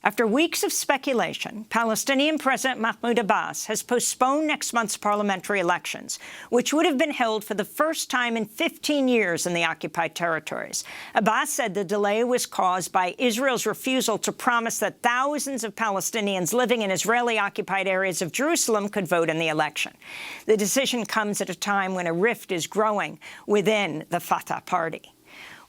After weeks of speculation, Palestinian President Mahmoud Abbas has postponed next month's parliamentary elections, which would have been held for the first time in 15 years in the occupied territories. Abbas said the delay was caused by Israel's refusal to promise that thousands of Palestinians living in Israeli-occupied areas of Jerusalem could vote in the election. The decision comes at a time when a rift is growing within the Fatah party.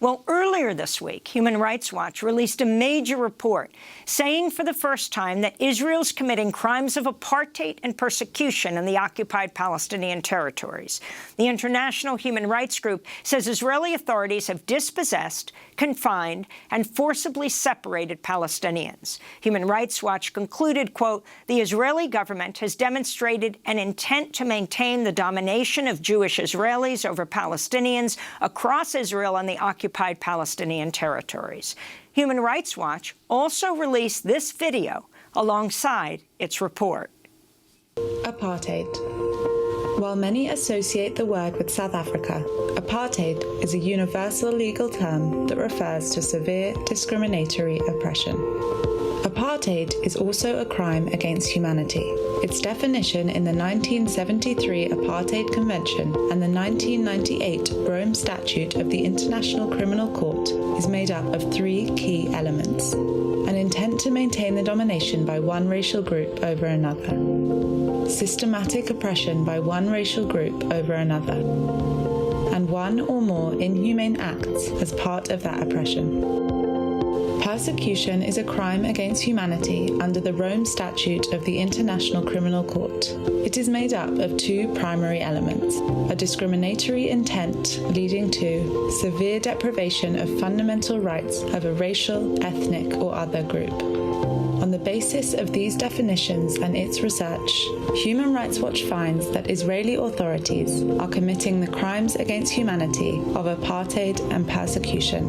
Well, earlier this week, Human Rights Watch released a major report saying for the first time that Israel's committing crimes of apartheid and persecution in the occupied Palestinian territories. The international human rights group says Israeli authorities have dispossessed, confined, and forcibly separated Palestinians. Human Rights Watch concluded, quote, "The Israeli government has demonstrated an intent to maintain the domination of Jewish Israelis over Palestinians across Israel and the occupied Palestinian territories." Human Rights Watch also released this video alongside its report. Apartheid. While many associate the word with South Africa, apartheid is a universal legal term that refers to severe discriminatory oppression. Apartheid is also a crime against humanity. Its definition in the 1973 Apartheid Convention and the 1998 Rome Statute of the International Criminal Court is made up of three key elements: an intent to maintain the domination by one racial group over another, systematic oppression by one racial group over another, and one or more inhumane acts as part of that oppression. Persecution is a crime against humanity under the Rome Statute of the International Criminal Court. It is made up of two primary elements: a discriminatory intent leading to severe deprivation of fundamental rights of a racial, ethnic, or other group. On the basis of these definitions and its research, Human Rights Watch finds that Israeli authorities are committing the crimes against humanity of apartheid and persecution.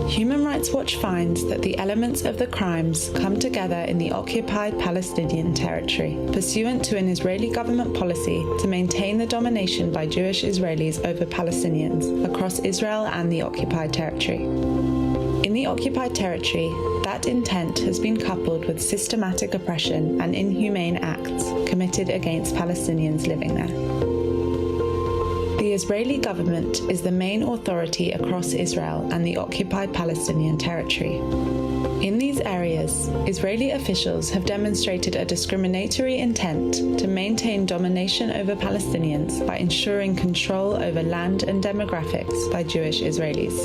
Human Rights Watch finds that the elements of the crimes come together in the occupied Palestinian territory, pursuant to an Israeli government policy to maintain the domination by Jewish Israelis over Palestinians across Israel and the occupied territory. In the occupied territory, that intent has been coupled with systematic oppression and inhumane acts committed against Palestinians living there. The Israeli government is the main authority across Israel and the occupied Palestinian territory. In these areas, Israeli officials have demonstrated a discriminatory intent to maintain domination over Palestinians by ensuring control over land and demographics by Jewish Israelis.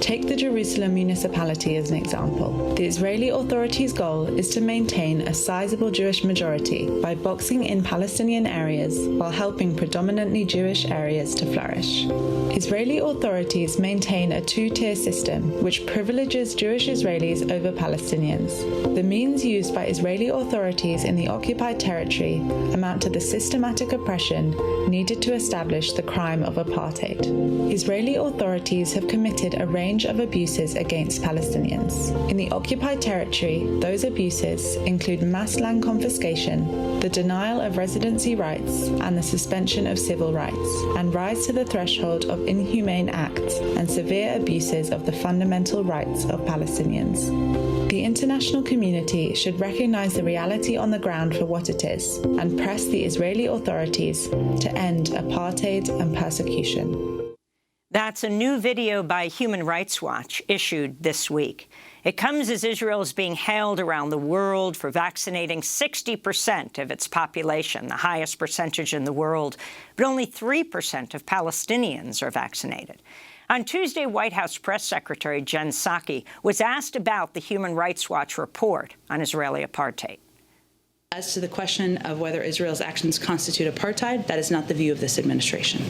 Take the Jerusalem municipality as an example. The Israeli authorities' goal is to maintain a sizable Jewish majority by boxing in Palestinian areas while helping predominantly Jewish areas to flourish. Israeli authorities maintain a two-tier system which privileges Jewish Israelis over Palestinians. The means used by Israeli authorities in the occupied territory amount to the systematic oppression needed to establish the crime of apartheid. Israeli authorities have committed a range of abuses against Palestinians. In the occupied territory, those abuses include mass land confiscation, the denial of residency rights, and the suspension of civil rights, and rise to the threshold of inhumane acts and severe abuses of the fundamental rights of Palestinians. The international community should recognize the reality on the ground for what it is and press the Israeli authorities to end apartheid and persecution. That's a new video by Human Rights Watch issued this week. It comes as Israel is being hailed around the world for vaccinating 60% of its population, the highest percentage in the world, but only 3% of Palestinians are vaccinated. On Tuesday, White House Press Secretary Jen Psaki was asked about the Human Rights Watch report on Israeli apartheid. As to the question of whether Israel's actions constitute apartheid, that is not the view of this administration.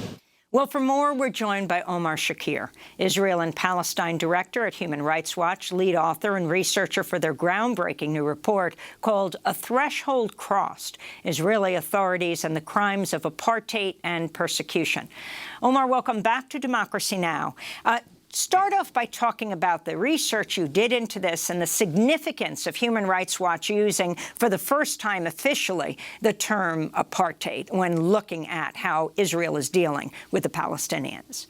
Well, for more, we're joined by Omar Shakir, Israel and Palestine director at Human Rights Watch, lead author and researcher for their groundbreaking new report called A Threshold Crossed: Israeli Authorities and the Crimes of Apartheid and Persecution. Omar, welcome back to Democracy Now! Start off by talking about the research you did into this and the significance of Human Rights Watch using, for the first time officially, the term apartheid when looking at how Israel is dealing with the Palestinians.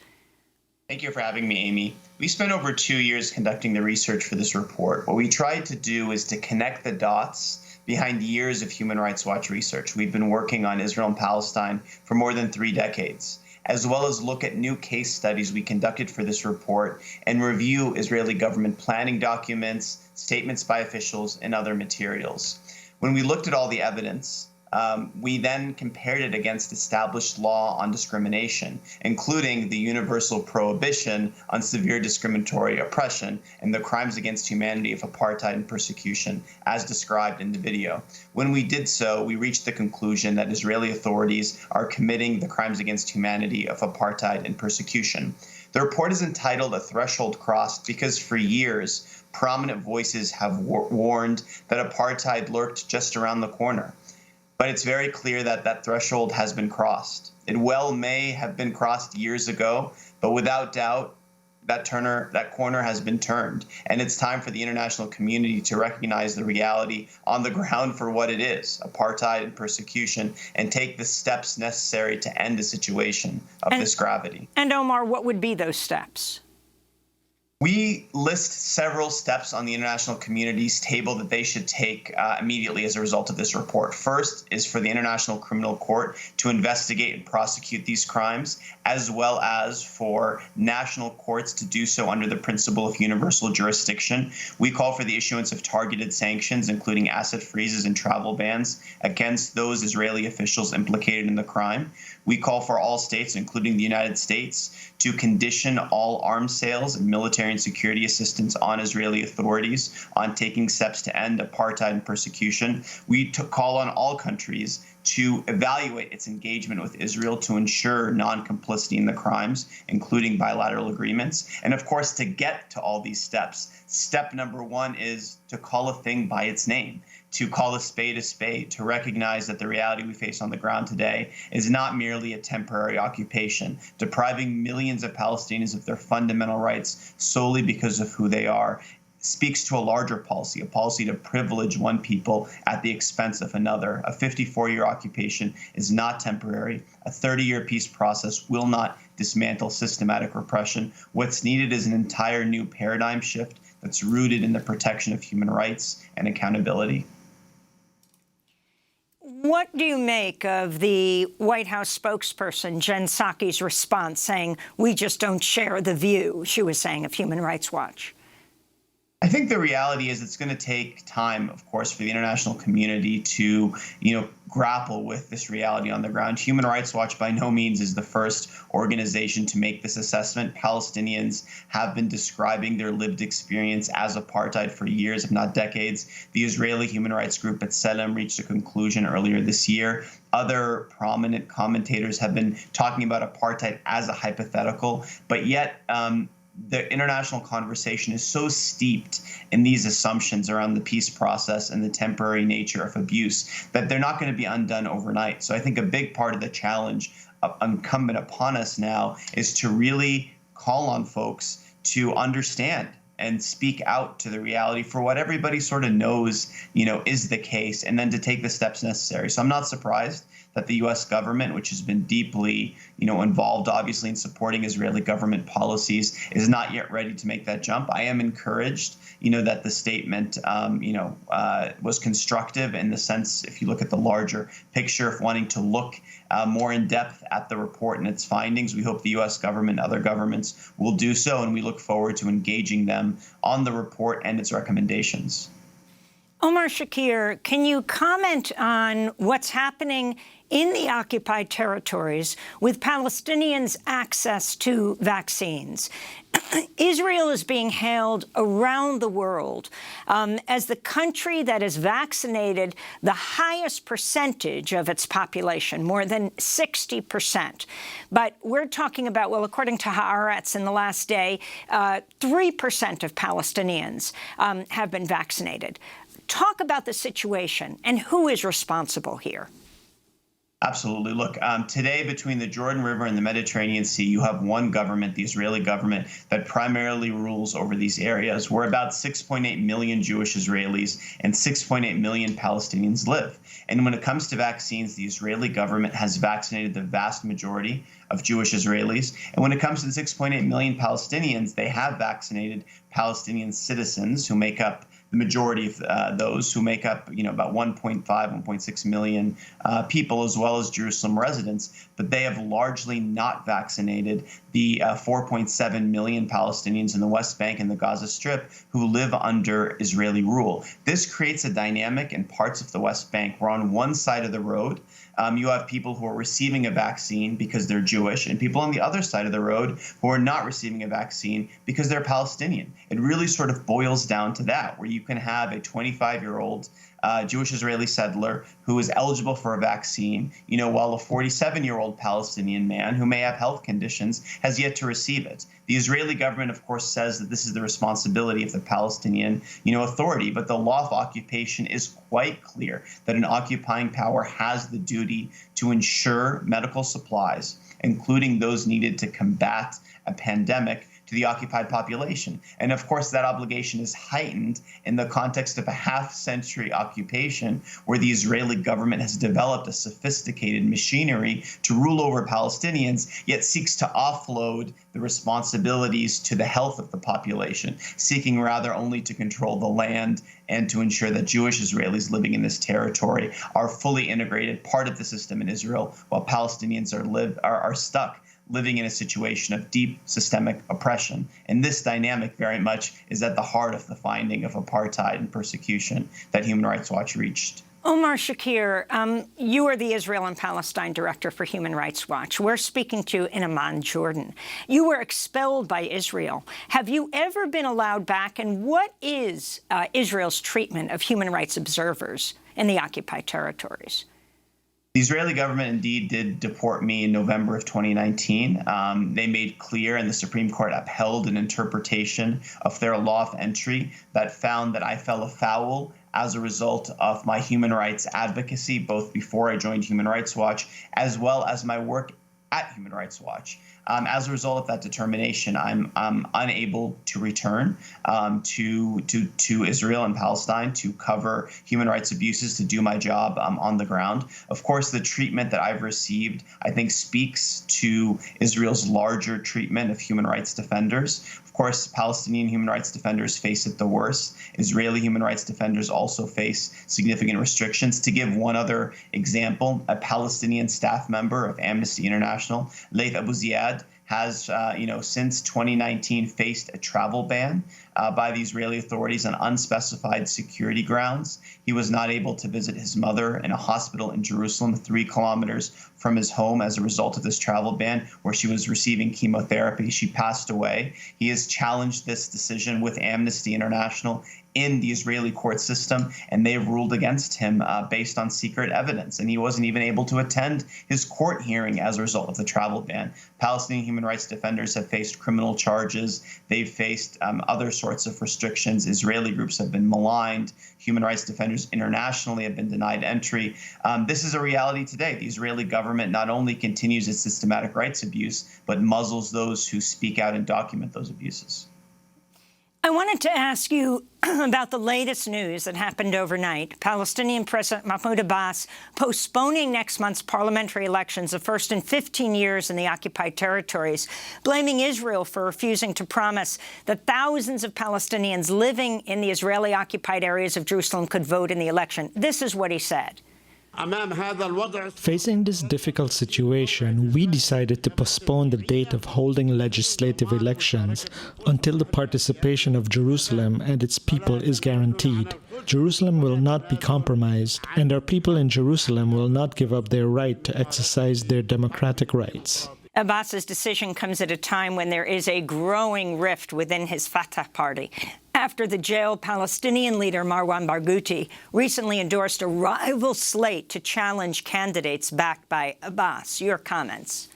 Thank you for having me, Amy. We spent over 2 years conducting the research for this report. What we tried to do is to connect the dots behind years of Human Rights Watch research. We've been working on Israel and Palestine for more than 3 decades, as well as look at new case studies we conducted for this report and review Israeli government planning documents, statements by officials, and other materials. When we looked at all the evidence, we then compared it against established law on discrimination, including the universal prohibition on severe discriminatory oppression and the crimes against humanity of apartheid and persecution, as described in the video. When we did so, we reached the conclusion that Israeli authorities are committing the crimes against humanity of apartheid and persecution. The report is entitled "A Threshold Crossed" because for years, prominent voices have warned that apartheid lurked just around the corner. But it's very clear that that threshold has been crossed. It well may have been crossed years ago, but without doubt, that corner has been turned. And it's time for the international community to recognize the reality on the ground for what it is, apartheid and persecution, and take the steps necessary to end a situation of this gravity. And Omar, what would be those steps? We list several steps on the international community's table that they should take immediately as a result of this report. First is for the International Criminal Court to investigate and prosecute these crimes, as well as for national courts to do so under the principle of universal jurisdiction. We call for the issuance of targeted sanctions, including asset freezes and travel bans, against those Israeli officials implicated in the crime. We call for all states, including the United States, to condition all arms sales and military and security assistance on Israeli authorities on taking steps to end apartheid and persecution. We call on all countries to evaluate its engagement with Israel to ensure non-complicity in the crimes, including bilateral agreements. And of course, to get to all these steps, step number 1 is to call a thing by its name, to call a spade, to recognize that the reality we face on the ground today is not merely a temporary occupation, depriving millions of Palestinians of their fundamental rights solely because of who they are. Speaks to a larger policy, a policy to privilege one people at the expense of another. A 54-year occupation is not temporary. A 30-year peace process will not dismantle systematic repression. What's needed is an entire new paradigm shift that's rooted in the protection of human rights and accountability. What do you make of the White House spokesperson, Jen Psaki's response saying, "We just don't share the view," she was saying, of Human Rights Watch? I think the reality is it's going to take time, of course, for the international community to, grapple with this reality on the ground. Human Rights Watch by no means is the first organization to make this assessment. Palestinians have been describing their lived experience as apartheid for years, if not decades. The Israeli human rights group B'Tselem reached a conclusion earlier this year. Other prominent commentators have been talking about apartheid as a hypothetical, but yet the international conversation is so steeped in these assumptions around the peace process and the temporary nature of abuse that they're not going to be undone overnight. So I think a big part of the challenge incumbent upon us now is to really call on folks to understand and speak out to the reality for what everybody sort of knows, is the case, and then to take the steps necessary. So I'm not surprised that the U.S. government, which has been deeply, involved, obviously, in supporting Israeli government policies, is not yet ready to make that jump. I am encouraged, that the statement, was constructive in the sense, if you look at the larger picture of wanting to look more in depth at the report and its findings. We hope the U.S. government and other governments will do so, and we look forward to engaging them on the report and its recommendations. Omar Shakir, can you comment on what's happening in the occupied territories with Palestinians' access to vaccines? Israel is being hailed around the world as the country that has vaccinated the highest percentage of its population, more than 60%. But we're talking about, well, according to Haaretz in the last day, 3% of Palestinians have been vaccinated. Talk about the situation and who is responsible here. Absolutely. Look, today between the Jordan River and the Mediterranean Sea, you have one government, the Israeli government, that primarily rules over these areas where about 6.8 million Jewish Israelis and 6.8 million Palestinians live. And when it comes to vaccines, the Israeli government has vaccinated the vast majority of Jewish Israelis. And when it comes to the 6.8 million Palestinians, they have vaccinated Palestinian citizens who make up the majority of those, who make up, about 1.5, 1.6 million people, as well as Jerusalem residents. But they have largely not vaccinated the 4.7 million Palestinians in the West Bank and the Gaza Strip who live under Israeli rule. This creates a dynamic in parts of the West Bank where on one side of the road, you have people who are receiving a vaccine because they're Jewish, and people on the other side of the road who are not receiving a vaccine because they're Palestinian. It really sort of boils down to that, where you can have a 25-year-old Jewish Israeli settler who is eligible for a vaccine, while a 47-year-old Palestinian man who may have health conditions has yet to receive it. The Israeli government, of course, says that this is the responsibility of the Palestinian, authority, but the law of occupation is quite clear that an occupying power has the duty to ensure medical supplies, including those needed to combat a pandemic, to the occupied population. And of course, that obligation is heightened in the context of a half-century occupation where the Israeli government has developed a sophisticated machinery to rule over Palestinians, yet seeks to offload the responsibilities to the health of the population, seeking rather only to control the land and to ensure that Jewish Israelis living in this territory are fully integrated, part of the system in Israel, while Palestinians are stuck living in a situation of deep systemic oppression. And this dynamic very much is at the heart of the finding of apartheid and persecution that Human Rights Watch reached. Omar Shakir, you are the Israel and Palestine Director for Human Rights Watch. We're speaking to you in Amman, Jordan. You were expelled by Israel. Have you ever been allowed back? And what is Israel's treatment of human rights observers in the occupied territories? The Israeli government indeed did deport me in November of 2019. They made clear, and the Supreme Court upheld an interpretation of their law of entry that found that I fell afoul as a result of my human rights advocacy, both before I joined Human Rights Watch, as well as my work at Human Rights Watch. As a result of that determination, I'm unable to return to Israel and Palestine to cover human rights abuses, to do my job on the ground. Of course, the treatment that I've received, I think, speaks to Israel's larger treatment of human rights defenders. Of course, Palestinian human rights defenders face it the worst. Israeli human rights defenders also face significant restrictions. To give one other example, a Palestinian staff member of Amnesty International, Laith Abu Ziyad, has, since 2019 faced a travel ban by the Israeli authorities on unspecified security grounds. He was not able to visit his mother in a hospital in Jerusalem, 3 kilometers from his home, as a result of this travel ban, where she was receiving chemotherapy. She passed away. He has challenged this decision with Amnesty International in the Israeli court system, and they've ruled against him based on secret evidence. And he wasn't even able to attend his court hearing as a result of the travel ban. Palestinian human rights defenders have faced criminal charges. They've faced other sorts of restrictions. Israeli groups have been maligned. Human rights defenders internationally have been denied entry. This is a reality today. The Israeli government not only continues its systematic rights abuse, but muzzles those who speak out and document those abuses. I wanted to ask you about the latest news that happened overnight. Palestinian President Mahmoud Abbas postponing next month's parliamentary elections, the first in 15 years in the occupied territories, blaming Israel for refusing to promise that thousands of Palestinians living in the Israeli-occupied areas of Jerusalem could vote in the election. This is what he said. Facing this difficult situation, we decided to postpone the date of holding legislative elections until the participation of Jerusalem and its people is guaranteed. Jerusalem will not be compromised, and our people in Jerusalem will not give up their right to exercise their democratic rights. Abbas's decision comes at a time when there is a growing rift within his Fatah party, after the jailed Palestinian leader Marwan Barghouti recently endorsed a rival slate to challenge candidates backed by Abbas. Your comments?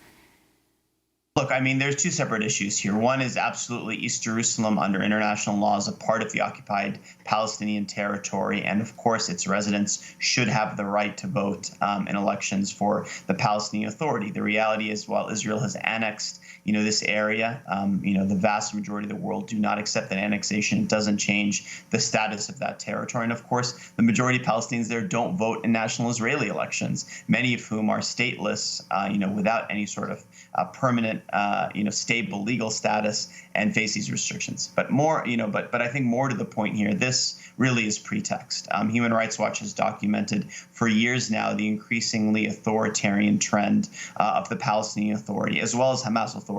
Look, I mean, there's two separate issues here. One is absolutely East Jerusalem under international law is a part of the occupied Palestinian territory. And of course, its residents should have the right to vote in elections for the Palestinian Authority. The reality is, while Israel has annexed, this area, the vast majority of the world do not accept that annexation. It doesn't change the status of that territory. And of course, the majority of Palestinians there don't vote in national Israeli elections, many of whom are stateless, without any sort of permanent, stable legal status and face these restrictions. But more, but I think more to the point here, this really is pretext. Human Rights Watch has documented for years now the increasingly authoritarian trend of the Palestinian Authority, as well as Hamas authorities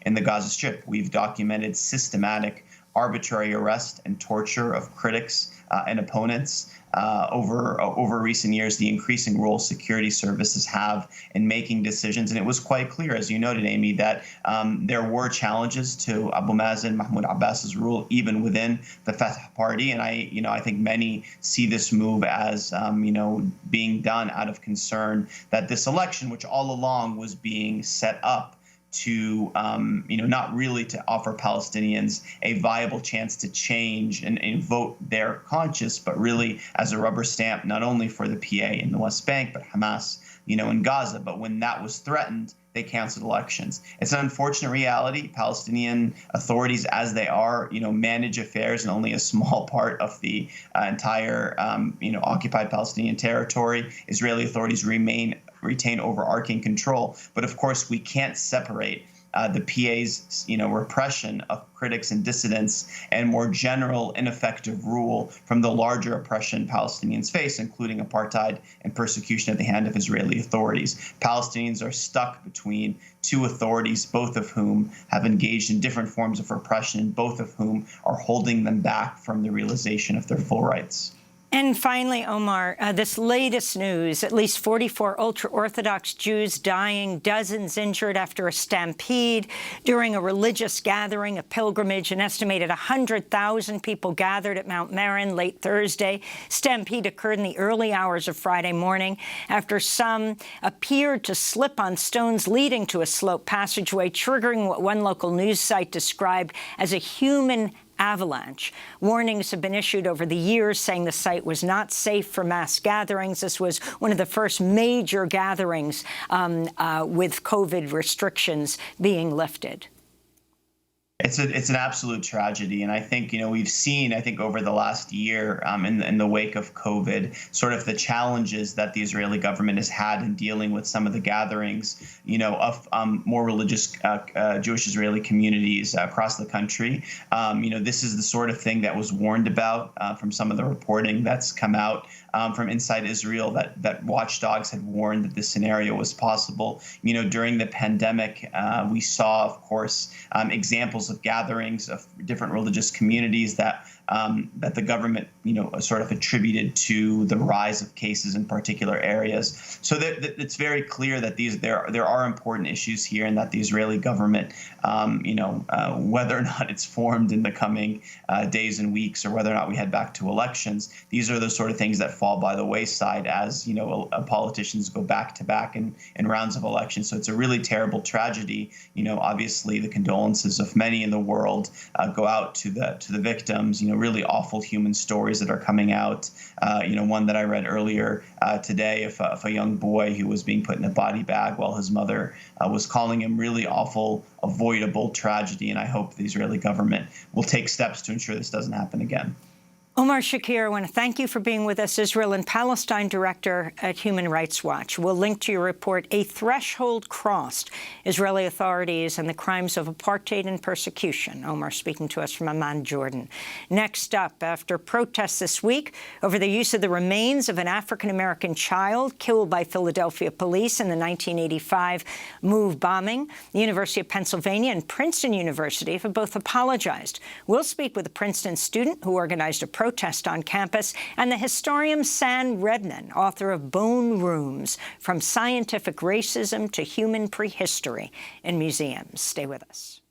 in the Gaza Strip. We've documented systematic arbitrary arrest and torture of critics and opponents. Over recent years, the increasing role security services have in making decisions. And it was quite clear, as you noted, Amy, that there were challenges to Abu Mazen, Mahmoud Abbas's rule, even within the Fatah party. And I think many see this move as, being done out of concern that this election, which all along was being set up to, not really to offer Palestinians a viable chance to change and vote their conscience, but really as a rubber stamp, not only for the PA in the West Bank, but Hamas, in Gaza. But when that was threatened, they canceled elections. It's an unfortunate reality. Palestinian authorities, as they are, manage affairs in only a small part of the entire, occupied Palestinian territory. Israeli authorities retain overarching control. But of course, we can't separate the PA's, repression of critics and dissidents and more general ineffective rule from the larger oppression Palestinians face, including apartheid and persecution at the hand of Israeli authorities. Palestinians are stuck between two authorities, both of whom have engaged in different forms of repression, and both of whom are holding them back from the realization of their full rights. And finally, Omar, this latest news, at least 44 ultra-Orthodox Jews dying, dozens injured after a stampede during a religious gathering, a pilgrimage. An estimated 100,000 people gathered at Mount Meron late Thursday. Stampede occurred in the early hours of Friday morning after some appeared to slip on stones leading to a sloped passageway, triggering what one local news site described as a human avalanche. Warnings have been issued over the years saying the site was not safe for mass gatherings. This was one of the first major gatherings with COVID restrictions being lifted. It's an absolute tragedy. And I think, we've seen, over the last year in the wake of COVID, sort of the challenges that the Israeli government has had in dealing with some of the gatherings, of more religious Jewish Israeli communities across the country. This is the sort of thing that was warned about from some of the reporting that's come out from inside Israel, that watchdogs had warned that this scenario was possible. During the pandemic, we saw, of course, examples of gatherings of different religious communities that the government, sort of attributed to the rise of cases in particular areas. So that it's very clear that there are important issues here, and that the Israeli government, whether or not it's formed in the coming days and weeks, or whether or not we head back to elections, these are the sort of things that fall by the wayside as politicians go back to back in rounds of elections. So it's a really terrible tragedy. Obviously the condolences of many in the world go out to the victims. Really awful human stories that are coming out. One that I read earlier today of a young boy who was being put in a body bag while his mother was calling him really awful, avoidable tragedy. And I hope the Israeli government will take steps to ensure this doesn't happen again. Omar Shakir, I want to thank you for being with us, Israel and Palestine Director at Human Rights Watch. We'll link to your report, A Threshold Crossed, Israeli Authorities and the Crimes of Apartheid and Persecution. Omar speaking to us from Amman, Jordan. Next up, after protests this week over the use of the remains of an African-American child killed by Philadelphia police in the 1985 MOVE bombing, the University of Pennsylvania and Princeton University have both apologized. We'll speak with a Princeton student who organized a protest on campus, and the historian San Rednan, author of Bone Rooms, From Scientific Racism to Human Prehistory in Museums. Stay with us.